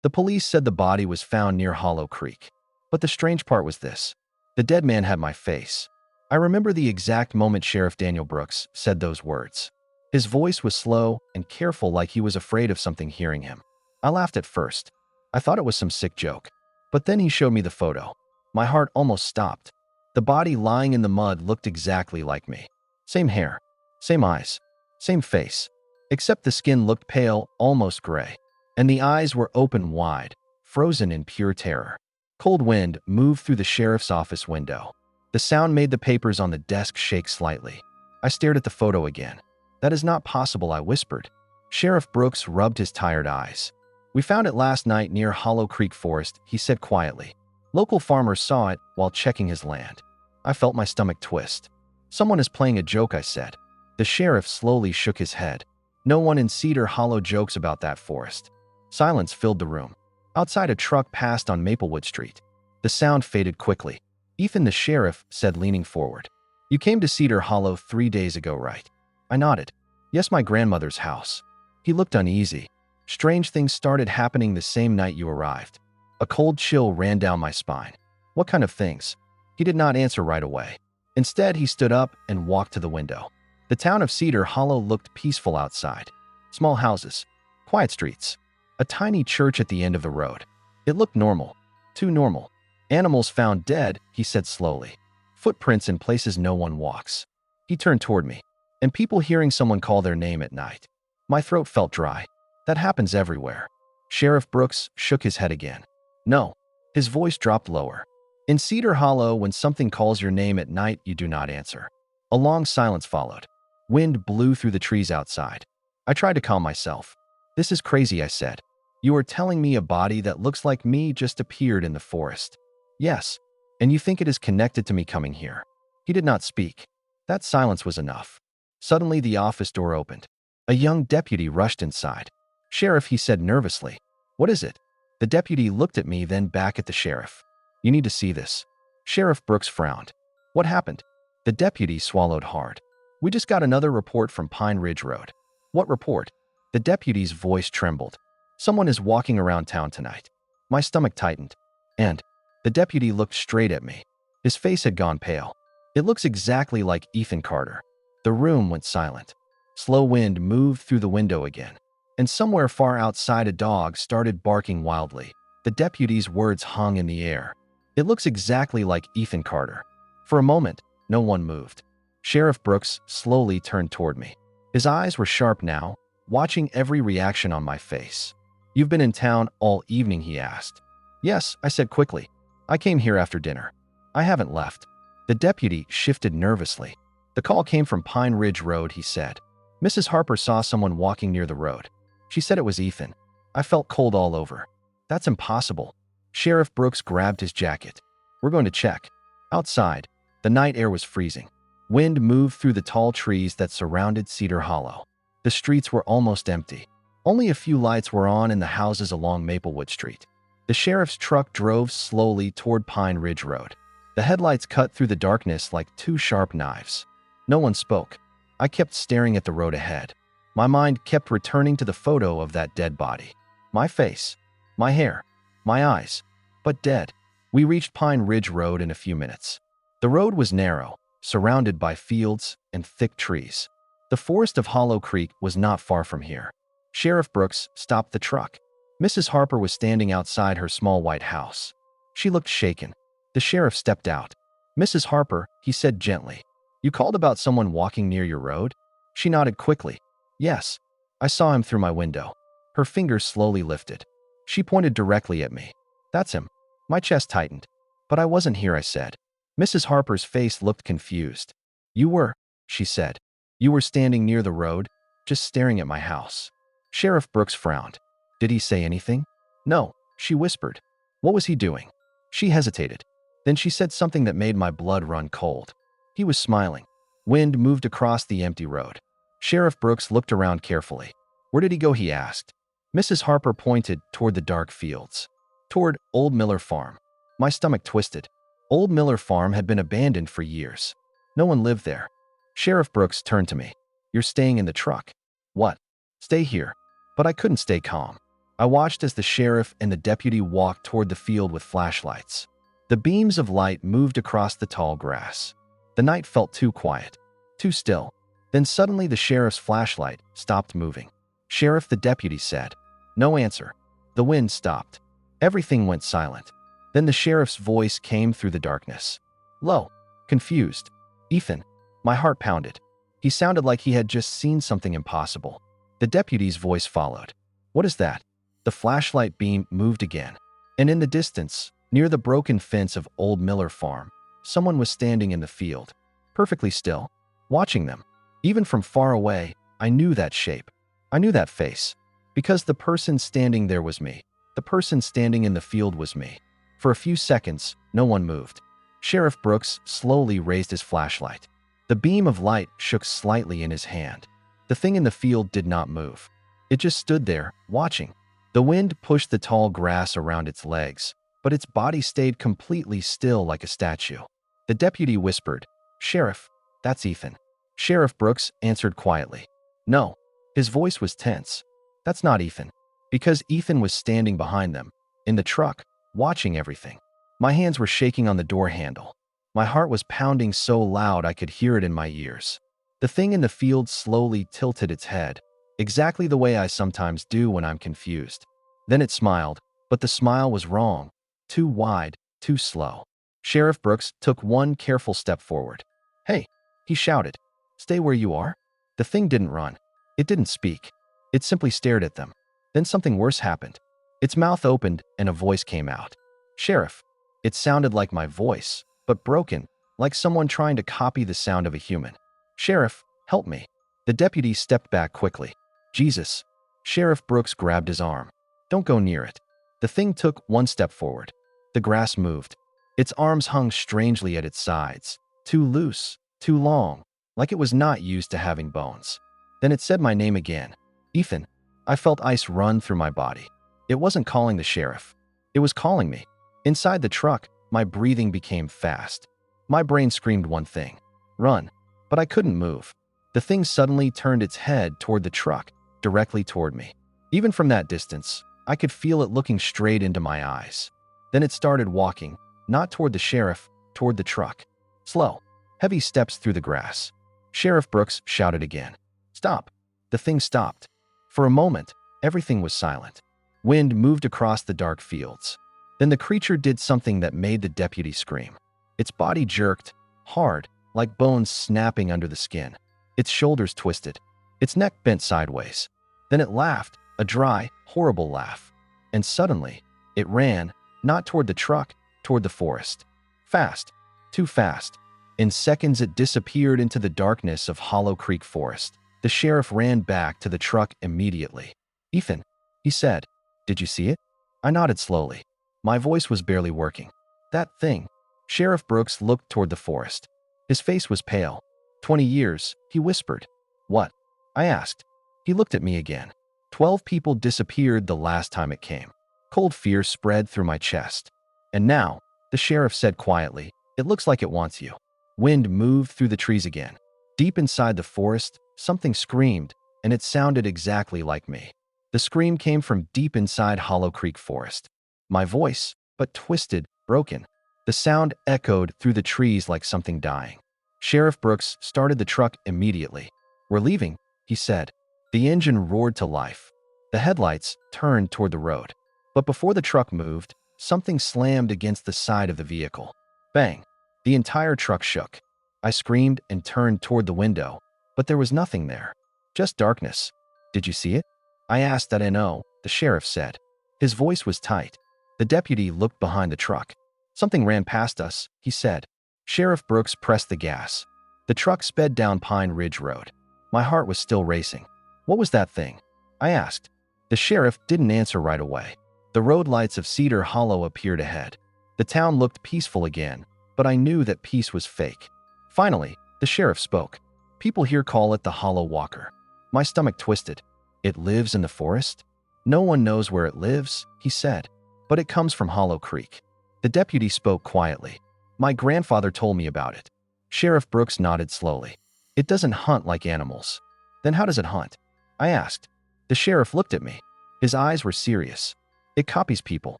The police said the body was found near Hollow Creek. But the strange part was this. The dead man had my face. I remember the exact moment Sheriff Daniel Brooks said those words. His voice was slow and careful, like he was afraid of something hearing him. I laughed at first. I thought it was some sick joke. But then he showed me the photo. My heart almost stopped. The body lying in the mud looked exactly like me. Same hair, same eyes, same face. Except the skin looked pale, almost gray. And the eyes were open wide, frozen in pure terror. Cold wind moved through the sheriff's office window. The sound made the papers on the desk shake slightly. I stared at the photo again. "That is not possible," I whispered. Sheriff Brooks rubbed his tired eyes. "We found it last night near Hollow Creek Forest," he said quietly. "Local farmers saw it while checking his land." I felt my stomach twist. "Someone is playing a joke," I said. The sheriff slowly shook his head. "No one in Cedar Hollow jokes about that forest." Silence filled the room. Outside, a truck passed on Maplewood Street. The sound faded quickly. "Ethan," the sheriff said, leaning forward. "You came to Cedar Hollow 3 days ago, right?" I nodded. "Yes, my grandmother's house." He looked uneasy. "Strange things started happening the same night you arrived." A cold chill ran down my spine. "What kind of things?" He did not answer right away. Instead, he stood up and walked to the window. The town of Cedar Hollow looked peaceful outside. Small houses, quiet streets, a tiny church at the end of the road. It looked normal. Too normal. "Animals found dead," he said slowly. "Footprints in places no one walks." He turned toward me. "And people hearing someone call their name at night." My throat felt dry. "That happens everywhere." Sheriff Brooks shook his head again. "No." His voice dropped lower. "In Cedar Hollow, when something calls your name at night, you do not answer." A long silence followed. Wind blew through the trees outside. I tried to calm myself. "This is crazy," I said. "You are telling me a body that looks like me just appeared in the forest?" "Yes. And you think it is connected to me coming here?" He did not speak. That silence was enough. Suddenly, the office door opened. A young deputy rushed inside. "Sheriff," he said nervously. "What is it?" The deputy looked at me, then back at the sheriff. "You need to see this." Sheriff Brooks frowned. "What happened?" The deputy swallowed hard. "We just got another report from Pine Ridge Road." "What report?" The deputy's voice trembled. "Someone is walking around town tonight." My stomach tightened. "And?" The deputy looked straight at me. His face had gone pale. "It looks exactly like Ethan Carter." The room went silent. Slow wind moved through the window again. And somewhere far outside, a dog started barking wildly. The deputy's words hung in the air. "It looks exactly like Ethan Carter." For a moment, no one moved. Sheriff Brooks slowly turned toward me. His eyes were sharp now, watching every reaction on my face. "You've been in town all evening?" he asked. "Yes," I said quickly. "I came here after dinner. I haven't left." The deputy shifted nervously. "The call came from Pine Ridge Road," he said. "Mrs. Harper saw someone walking near the road. She said it was Ethan." I felt cold all over. "That's impossible." Sheriff Brooks grabbed his jacket. "We're going to check." Outside, the night air was freezing. Wind moved through the tall trees that surrounded Cedar Hollow. The streets were almost empty. Only a few lights were on in the houses along Maplewood Street. The sheriff's truck drove slowly toward Pine Ridge Road. The headlights cut through the darkness like two sharp knives. No one spoke. I kept staring at the road ahead. My mind kept returning to the photo of that dead body. My face, my hair, my eyes, but dead. We reached Pine Ridge Road in a few minutes. The road was narrow, surrounded by fields and thick trees. The forest of Hollow Creek was not far from here. Sheriff Brooks stopped the truck. Mrs. Harper was standing outside her small white house. She looked shaken. The sheriff stepped out. "Mrs. Harper," he said gently, "you called about someone walking near your road?" She nodded quickly. "Yes. I saw him through my window." Her fingers slowly lifted. She pointed directly at me. "That's him." My chest tightened. "But I wasn't here," I said. Mrs. Harper's face looked confused. "You were," she said. "You were standing near the road, just staring at my house." Sheriff Brooks frowned. "Did he say anything?" "No," she whispered. "What was he doing?" She hesitated. Then she said something that made my blood run cold. He was smiling. Wind moved across the empty road. Sheriff Brooks looked around carefully. "Where did he go?" he asked. Mrs. Harper pointed toward the dark fields. "Toward Old Miller Farm." My stomach twisted. Old Miller Farm had been abandoned for years. No one lived there. Sheriff Brooks turned to me. "You're staying in the truck." "What?" "Stay here." But I couldn't stay calm. I watched as the sheriff and the deputy walked toward the field with flashlights. The beams of light moved across the tall grass. The night felt too quiet, too still. Then suddenly the sheriff's flashlight stopped moving. "Sheriff," the deputy said. No answer. The wind stopped. Everything went silent. Then the sheriff's voice came through the darkness. Low, confused. "Ethan." My heart pounded. He sounded like he had just seen something impossible. The deputy's voice followed. "What is that?" The flashlight beam moved again. And in the distance, near the broken fence of Old Miller Farm, someone was standing in the field, perfectly still, watching them. Even from far away, I knew that shape. I knew that face. Because the person standing there was me. The person standing in the field was me. For a few seconds, no one moved. Sheriff Brooks slowly raised his flashlight. The beam of light shook slightly in his hand. The thing in the field did not move. It just stood there, watching. The wind pushed the tall grass around its legs, but its body stayed completely still like a statue. The deputy whispered, "Sheriff, that's Ethan." Sheriff Brooks answered quietly. "No." His voice was tense. "That's not Ethan." Because Ethan was standing behind them, in the truck, watching everything. My hands were shaking on the door handle. My heart was pounding so loud I could hear it in my ears. The thing in the field slowly tilted its head, exactly the way I sometimes do when I'm confused. Then it smiled, but the smile was wrong. Too wide, too slow. Sheriff Brooks took one careful step forward. "Hey," he shouted. "Stay where you are." The thing didn't run. It didn't speak. It simply stared at them. Then something worse happened. Its mouth opened and a voice came out. "Sheriff." It sounded like my voice, but broken, like someone trying to copy the sound of a human. "Sheriff, help me." The deputy stepped back quickly. "Jesus." Sheriff Brooks grabbed his arm. "Don't go near it." The thing took one step forward. The grass moved. Its arms hung strangely at its sides, too loose, too long, like it was not used to having bones. Then it said my name again. "Ethan." I felt ice run through my body. It wasn't calling the sheriff. It was calling me. Inside the truck, my breathing became fast. My brain screamed one thing: run. But I couldn't move. The thing suddenly turned its head toward the truck, directly toward me. Even from that distance, I could feel it looking straight into my eyes. Then it started walking, not toward the sheriff, toward the truck. Slow, heavy steps through the grass. Sheriff Brooks shouted again. "Stop." The thing stopped. For a moment, everything was silent. Wind moved across the dark fields. Then the creature did something that made the deputy scream. Its body jerked, hard, like bones snapping under the skin. Its shoulders twisted. Its neck bent sideways. Then it laughed, a dry, horrible laugh. And suddenly, it ran, not toward the truck, toward the forest. Fast, too fast. In seconds, it disappeared into the darkness of Hollow Creek Forest. The sheriff ran back to the truck immediately. "Ethan," he said, "did you see it?" I nodded slowly. My voice was barely working. "That thing." Sheriff Brooks looked toward the forest. His face was pale. 20 years, he whispered. "What?" I asked. He looked at me again. 12 people disappeared the last time it came. Cold fear spread through my chest. "And now," the sheriff said quietly, "it looks like it wants you." Wind moved through the trees again. Deep inside the forest, something screamed, and it sounded exactly like me. The scream came from deep inside Hollow Creek Forest. My voice, but twisted, broken. The sound echoed through the trees like something dying. Sheriff Brooks started the truck immediately. "We're leaving," he said. The engine roared to life. The headlights turned toward the road. But before the truck moved, something slammed against the side of the vehicle. Bang! The entire truck shook. I screamed and turned toward the window, but there was nothing there. Just darkness. "Did you see it?" I asked. "That I know," the sheriff said. His voice was tight. The deputy looked behind the truck. "Something ran past us," he said. Sheriff Brooks pressed the gas. The truck sped down Pine Ridge Road. My heart was still racing. "What was that thing?" I asked. The sheriff didn't answer right away. The road lights of Cedar Hollow appeared ahead. The town looked peaceful again, but I knew that peace was fake. Finally, the sheriff spoke. "People here call it the Hollow Walker." My stomach twisted. "It lives in the forest?" "No one knows where it lives," he said, "but it comes from Hollow Creek." The deputy spoke quietly. "My grandfather told me about it." Sheriff Brooks nodded slowly. "It doesn't hunt like animals." "Then how does it hunt?" I asked. The sheriff looked at me. His eyes were serious. It copies people.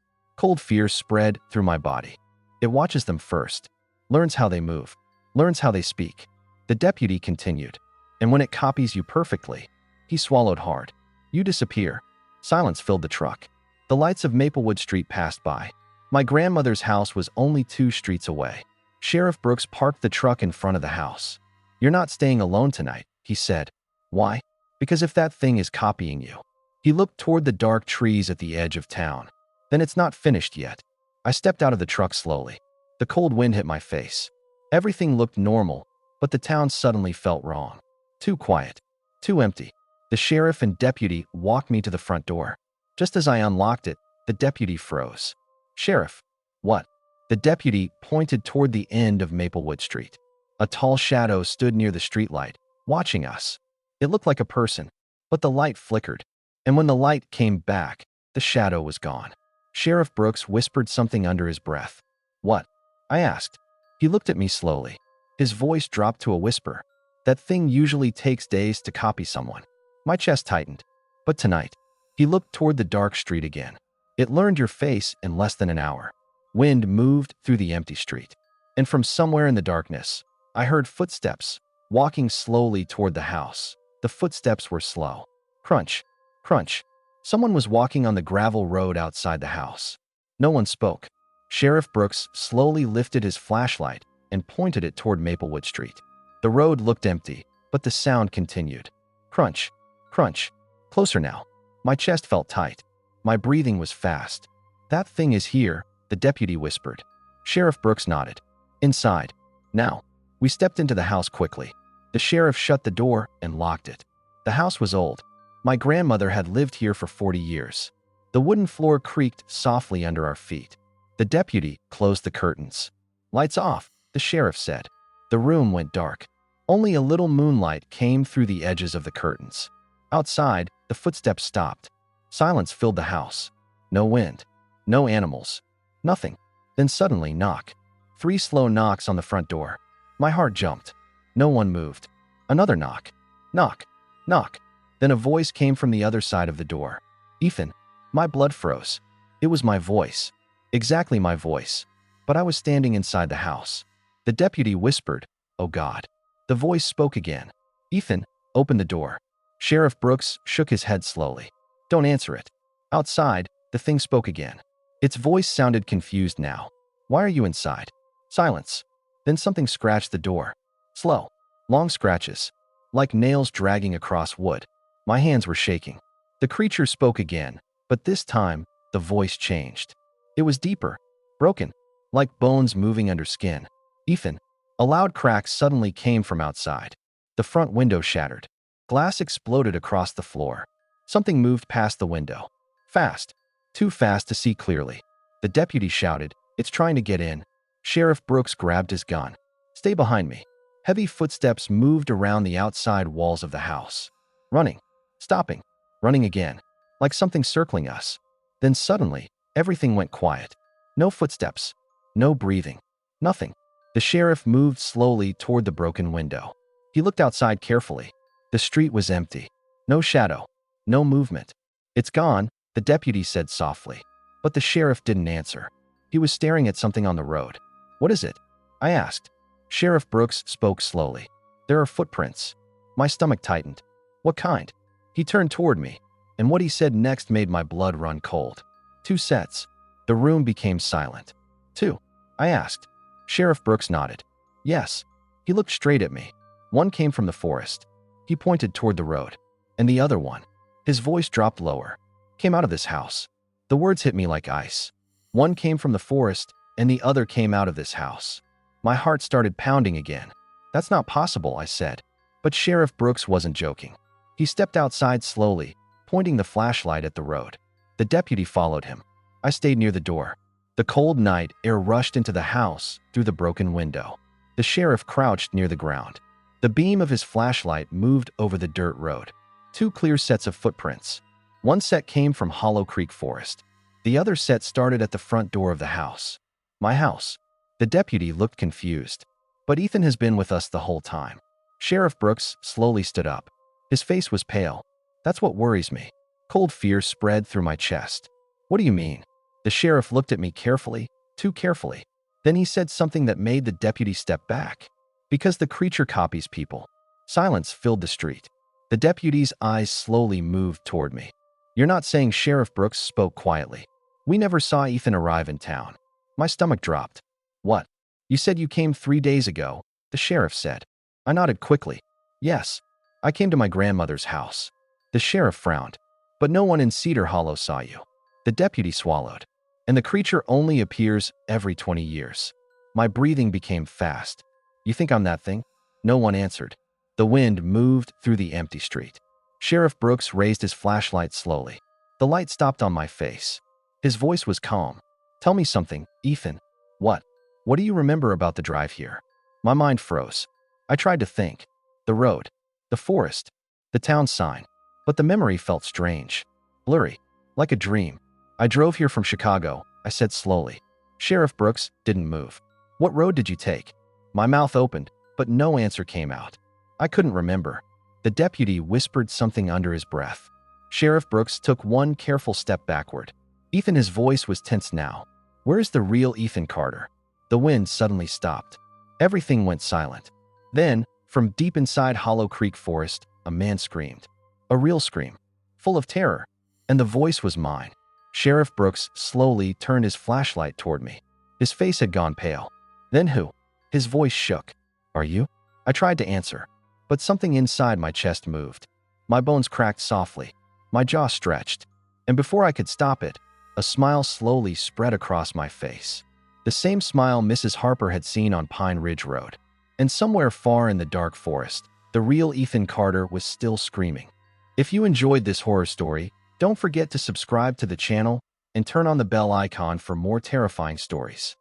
Cold fear spread through my body. It watches them first, learns how they move, learns how they speak. The deputy continued. And when it copies you perfectly, he swallowed hard. You disappear. Silence filled the truck. The lights of Maplewood Street passed by. My grandmother's house was only 2 streets away. Sheriff Brooks parked the truck in front of the house. You're not staying alone tonight, he said. Why? Because if that thing is copying you. He looked toward the dark trees at the edge of town. Then it's not finished yet. I stepped out of the truck slowly. The cold wind hit my face. Everything looked normal, but the town suddenly felt wrong. Too quiet. Too empty. The sheriff and deputy walked me to the front door. Just as I unlocked it, the deputy froze. Sheriff. What? The deputy pointed toward the end of Maplewood Street. A tall shadow stood near the streetlight, watching us. It looked like a person, but the light flickered. And when the light came back, the shadow was gone. Sheriff Brooks whispered something under his breath. What? I asked. He looked at me slowly. His voice dropped to a whisper. That thing usually takes days to copy someone. My chest tightened. But tonight, he looked toward the dark street again. It learned your face in less than an hour. Wind moved through the empty street. And from somewhere in the darkness, I heard footsteps, walking slowly toward the house. The footsteps were slow. Crunch. Crunch. Someone was walking on the gravel road outside the house. No one spoke. Sheriff Brooks slowly lifted his flashlight and pointed it toward Maplewood Street. The road looked empty, but the sound continued. Crunch. Crunch. Closer now. My chest felt tight. My breathing was fast. That thing is here, the deputy whispered. Sheriff Brooks nodded. Inside. Now. We stepped into the house quickly. The sheriff shut the door and locked it. The house was old. My grandmother had lived here for 40 years. The wooden floor creaked softly under our feet. The deputy closed the curtains. Lights off, the sheriff said. The room went dark. Only a little moonlight came through the edges of the curtains. Outside, the footsteps stopped. Silence filled the house. No wind. No animals. Nothing. Then suddenly, knock. 3 slow knocks on the front door. My heart jumped. No one moved. Another knock. Knock. Knock. Then a voice came from the other side of the door. Ethan. My blood froze. It was my voice. Exactly my voice. But I was standing inside the house. The deputy whispered, "Oh God." The voice spoke again. Ethan, open the door. Sheriff Brooks shook his head slowly. Don't answer it. Outside, the thing spoke again. Its voice sounded confused now. Why are you inside? Silence. Then something scratched the door. Slow. Long scratches. Like nails dragging across wood. My hands were shaking. The creature spoke again, but this time, the voice changed. It was deeper. Broken. Like bones moving under skin. Ethan. A loud crack suddenly came from outside. The front window shattered. Glass exploded across the floor. Something moved past the window. Fast. Too fast to see clearly. The deputy shouted, "It's trying to get in." Sheriff Brooks grabbed his gun. Stay behind me. Heavy footsteps moved around the outside walls of the house. Running. Stopping. Running again. Like something circling us. Then suddenly, everything went quiet. No footsteps. No breathing. Nothing. The sheriff moved slowly toward the broken window. He looked outside carefully. The street was empty. No shadow. No movement. It's gone, the deputy said softly. But the sheriff didn't answer. He was staring at something on the road. What is it? I asked. Sheriff Brooks spoke slowly. There are footprints. My stomach tightened. What kind? He turned toward me, and what he said next made my blood run cold. 2 sets. The room became silent. 2? I asked. Sheriff Brooks nodded. Yes. He looked straight at me. One came from the forest. He pointed toward the road. And the other one, his voice dropped lower, came out of this house. The words hit me like ice. One came from the forest, and the other came out of this house. My heart started pounding again. That's not possible, I said. But Sheriff Brooks wasn't joking. He stepped outside slowly, pointing the flashlight at the road. The deputy followed him. I stayed near the door. The cold night air rushed into the house through the broken window. The sheriff crouched near the ground. The beam of his flashlight moved over the dirt road. 2 clear sets of footprints. One set came from Hollow Creek Forest. The other set started at the front door of the house. My house. The deputy looked confused. But Ethan has been with us the whole time. Sheriff Brooks slowly stood up. His face was pale. That's what worries me. Cold fear spread through my chest. What do you mean? The sheriff looked at me carefully, too carefully. Then he said something that made the deputy step back. Because the creature copies people. Silence filled the street. The deputy's eyes slowly moved toward me. You're not saying Sheriff Brooks spoke quietly. We never saw Ethan arrive in town. My stomach dropped. What? You said you came 3 days ago, the sheriff said. I nodded quickly. Yes. I came to my grandmother's house. The sheriff frowned. But no one in Cedar Hollow saw you. The deputy swallowed. And the creature only appears every 20 years. My breathing became fast. You think I'm that thing? No one answered. The wind moved through the empty street. Sheriff Brooks raised his flashlight slowly. The light stopped on my face. His voice was calm. Tell me something, Ethan. What? What do you remember about the drive here? My mind froze. I tried to think. The road. The forest. The town sign. But the memory felt strange. Blurry. Like a dream. I drove here from Chicago, I said slowly. Sheriff Brooks didn't move. What road did you take? My mouth opened, but no answer came out. I couldn't remember. The deputy whispered something under his breath. Sheriff Brooks took one careful step backward. Ethan, his voice was tense now. Where's the real Ethan Carter? The wind suddenly stopped. Everything went silent. Then, from deep inside Hollow Creek Forest, a man screamed. A real scream. Full of terror. And the voice was mine. Sheriff Brooks slowly turned his flashlight toward me. His face had gone pale. Then who? His voice shook. Are you? I tried to answer. But something inside my chest moved. My bones cracked softly. My jaw stretched. And before I could stop it, a smile slowly spread across my face. The same smile Mrs. Harper had seen on Pine Ridge Road. And somewhere far in the dark forest, the real Ethan Carter was still screaming. If you enjoyed this horror story, don't forget to subscribe to the channel and turn on the bell icon for more terrifying stories.